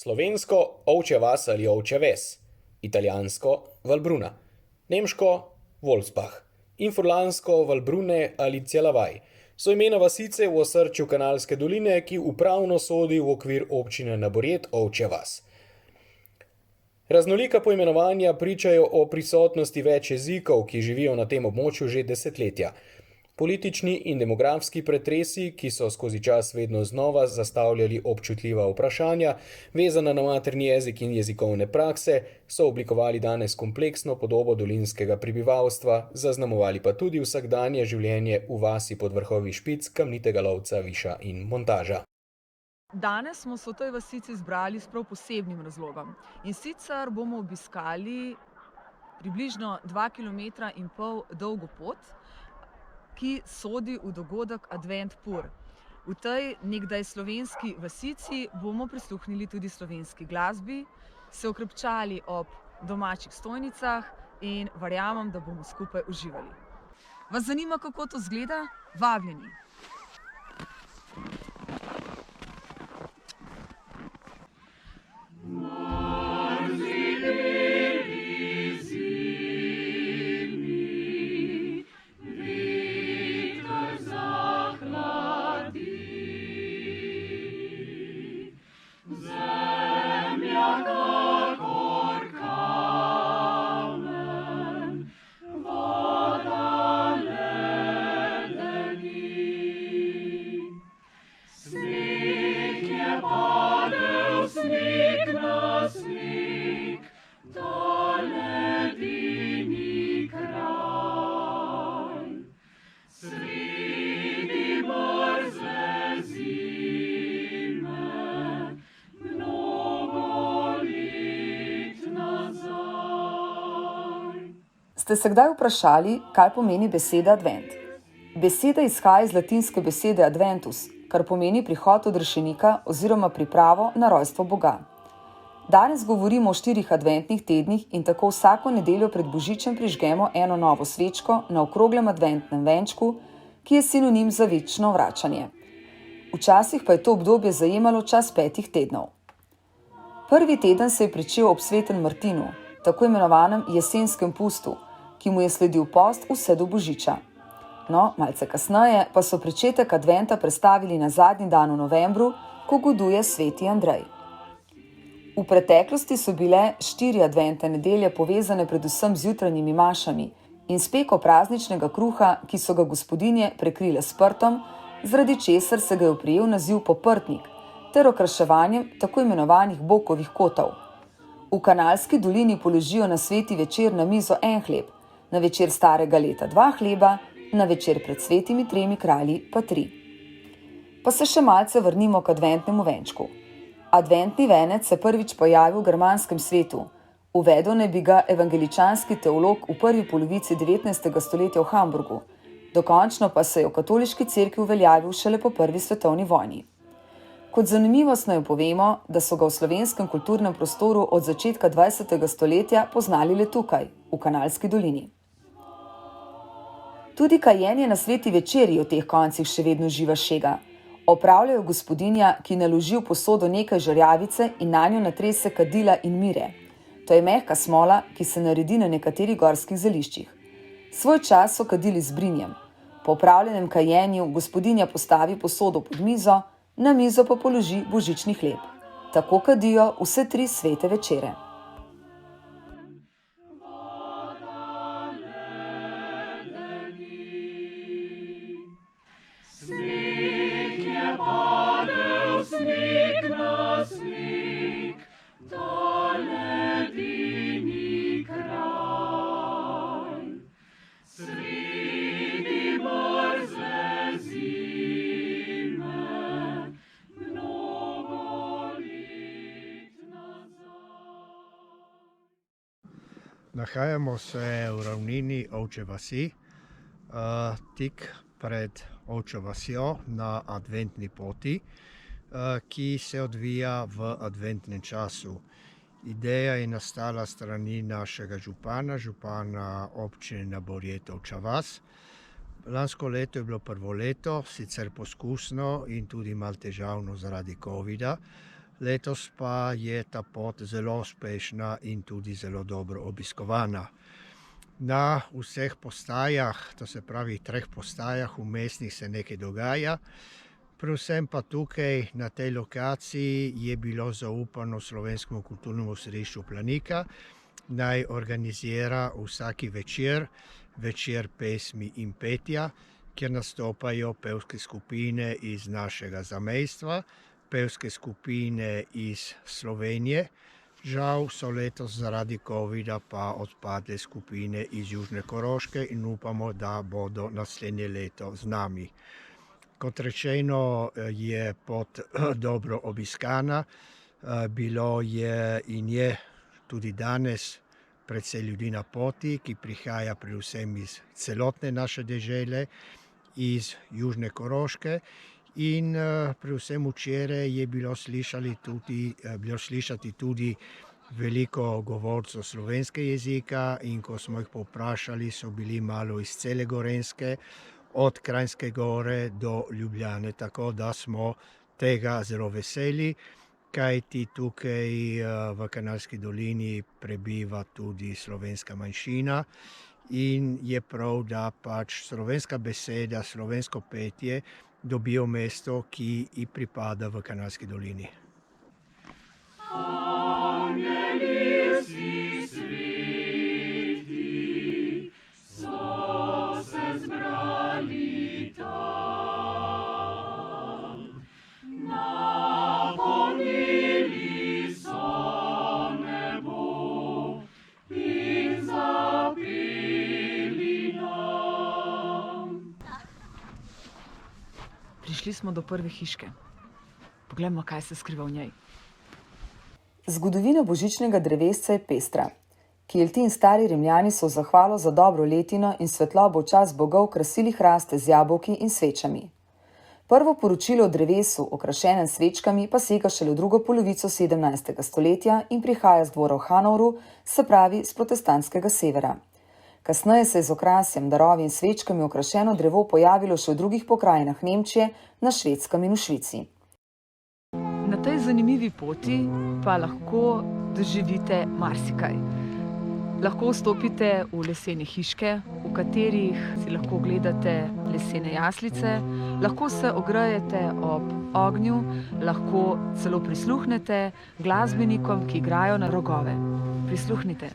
slovensko ovčja vas ali ovčja ves, italijansko Valbruna, nemško Wolfsbach in furlansko Valbrune ali Celavaj so imena vasice v osrčju Kanalske doline, ki upravno sodi v okvir občine Naborjet ovčja vas. Raznolika poimenovanja pričajo o prisotnosti več jezikov, ki živijo na tem območju že desetletja. Politični in demografski pretresi, ki so skozi čas vedno znova zastavljali občutljiva vprašanja, vezana na materni jezik in jezikovne prakse, so oblikovali danes kompleksno podobo dolinskega prebivalstva, zaznamovali pa tudi vsakdanje življenje v vasi pod vrhovi Špic, Kamnitega Lovca, Viša in Montaža. Danes smo se v tej vasici zbrali s prav posebnim razlogom. In sicer bomo obiskali približno 2,5 kilometra dolgo pot, ki sodi v dogodek Advent Pur. V tej nekdaj slovenski vasici bomo prisluhnili tudi slovenski glasbi, se okrepčali ob domačih stojnicah in verjamem, da bomo skupaj uživali. Vas zanima, kako to izgleda? Vabljeni! Ste se kdaj vprašali, kaj pomeni beseda advent? Beseda izhaja iz latinske besede adventus, kar pomeni prihod odrešenika oziroma pripravo na rojstvo Boga. Danes govorimo o 4 adventnih tednih in tako vsako nedeljo pred Božičem prižgemo eno novo svečko na okroglem adventnem venčku, ki je sinonim za večno vračanje. Včasih pa je to obdobje zajemalo čas 5 tednov. Prvi teden se je pričel ob svetem Martinu, tako imenovanem jesenskem pustu, ki mu je sledil post vse do Božiča. No, malce kasneje pa so pričetek adventa prestavili na zadnji dan v novembru, ko goduje sveti Andrej. V preteklosti so bile 4 adventne nedelje povezane predvsem z jutranjimi mašami in s peko prazničnega kruha, ki so ga gospodinje prekrile s prtom, zaradi česar se ga je oprijel naziv poprtnik, ter okraševanjem tako imenovanih bokovih kotov. V Kanalski dolini položijo na sveti večer na mizo en hleb, na večer starega leta 2 hleba, na večer pred svetimi 3 kralji pa 3. Pa se še malce vrnimo k adventnemu venčku. Adventni venec se prvič pojavil v germanskem svetu. Uvedel naj bi ga evangeličanski teolog v prvi polovici 19. stoletja v Hamburgu. Dokončno pa se je v katoliški cerkvi uveljavil šele po prvi svetovni vojni. Kot zanimivost naj povemo, da so ga v slovenskem kulturnem prostoru od začetka 20. stoletja poznali le tukaj, v Kanalski dolini. Tudi kajenje na sveti večerji v teh koncih še vedno živa šega. Opravljajo gospodinja, ki naloži v posodo nekaj žerjavice in nanjo natrese kadila in mire. To je mehka smola, ki se naredi na nekaterih gorskih zeliščih. Svoj čas so kadili z brinjem. Po opravljenem kajenju gospodinja postavi posodo pod mizo, na mizo pa položi božični hleb. Tako kadijo vse 3 svete večere. Nahajamo se v ravnini Ovčje vasi, tik pred Ovčjo vasjo na adventni poti, ki se odvija v adventnem času. Ideja je nastala strani našega župana občine Naborjet Ovčja vas. Lansko leto je bilo prvo leto, sicer poskusno in tudi malo težavno zaradi covida. letos pa je ta pot zelo uspešna in tudi zelo dobro obiskovana. Na vseh postajah, to se pravi 3 postajah vmesnih, se nekaj dogaja. Predvsem pa tukaj na tej lokaciji je bilo zaupano Slovenskemu kulturnemu središču Planika, naj organizira vsaki večer pesmi in petja, kjer nastopajo pevske skupine iz našega zamejstva, pevske skupine iz Slovenije. Žal so letos zaradi covida pa odpadle skupine iz Južne Koroške in upamo, da bodo naslednje leto z nami. Kot rečeno, je pot dobro obiskana, bilo je in je tudi danes precej ljudi na poti, ki prihaja predvsem iz celotne naše dežele, iz Južne Koroške in predvsem včeraj je bilo slišati tudi veliko govorcev slovenskega jezika in ko smo jih povprašali, so bili malo iz cele Gorenjske, od Kranjske Gore do Ljubljane, tako da smo tega zelo veseli, kajti tukaj v Kanalski dolini prebiva tudi slovenska manjšina in je prav, da pač slovenska beseda, slovensko petje dobijo mesto, ki ji pripada v Kanalski dolini. Prišli smo do prve hiške. Poglejmo, kaj se skriva v njej. Zgodovina božičnega drevesca je pestra. Kelti in stari Rimljani so v zahvalo za dobro letino in svetlobo v čas bogov krasili hraste z jabolki in svečami. Prvo poročilo o drevesu, okrašenem s svečkami, pa sega šele v drugo polovico 17. stoletja in prihaja z dvora v Hanovru, se pravi z protestantskega severa. Kasneje se je z okrasjem, darovi in svečkami okrašeno drevo pojavilo še v drugih pokrajinah Nemčije, na Švedskem in v Švici. Na tej zanimivi poti pa lahko doživite marsikaj. Lahko vstopite v lesene hiške, v katerih si lahko gledate lesene jaslice, lahko se ogrejete ob ognju, lahko celo prisluhnete glasbenikom, ki igrajo na rogove. Prisluhnite.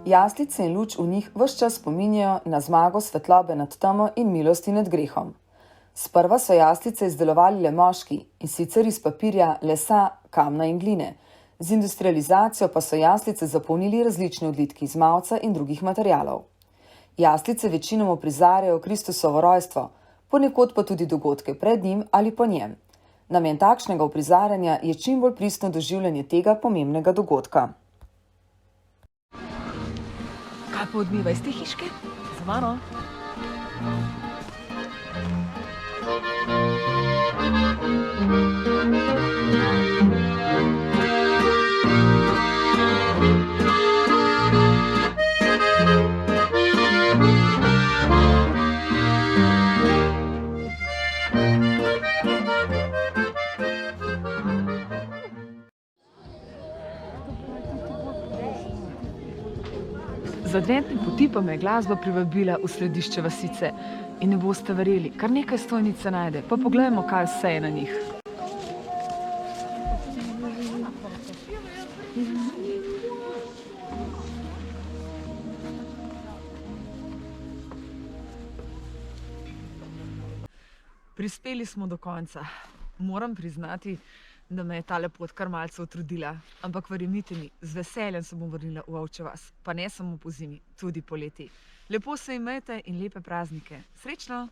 Jaslice in luč v njih ves čas spominjajo na zmago svetlobe nad temo in milosti nad grehom. Sprva so jaslice izdelovali le moški, in sicer iz papirja, lesa, kamna in gline. Z industrializacijo pa so jaslice zapolnili različni odlitki iz mavca in drugih materialov. Jaslice večinoma prizarjajo Kristusovo rojstvo, ponekod pa tudi dogodke pred njim ali po njem. Namen takšnega uprizarjanja je čim bolj pristno doživljanje tega pomembnega dogodka. Kaj pa odmiva iz te hiške? Z mano. Z adventne poti pa me je glasba privabila v središče vasice. In ne boste verjeli, kar nekaj stojnic se najde, pa poglejmo, kaj vse je na njih. Prispeli smo do konca. Moram priznati, da me je tale pot kar malce utrudila. Ampak verjemite mi, z veseljem se bom vrnila v Ovčjo vas. Pa ne samo po zimi, tudi poleti. Lepo se imejte in lepe praznike. Srečno!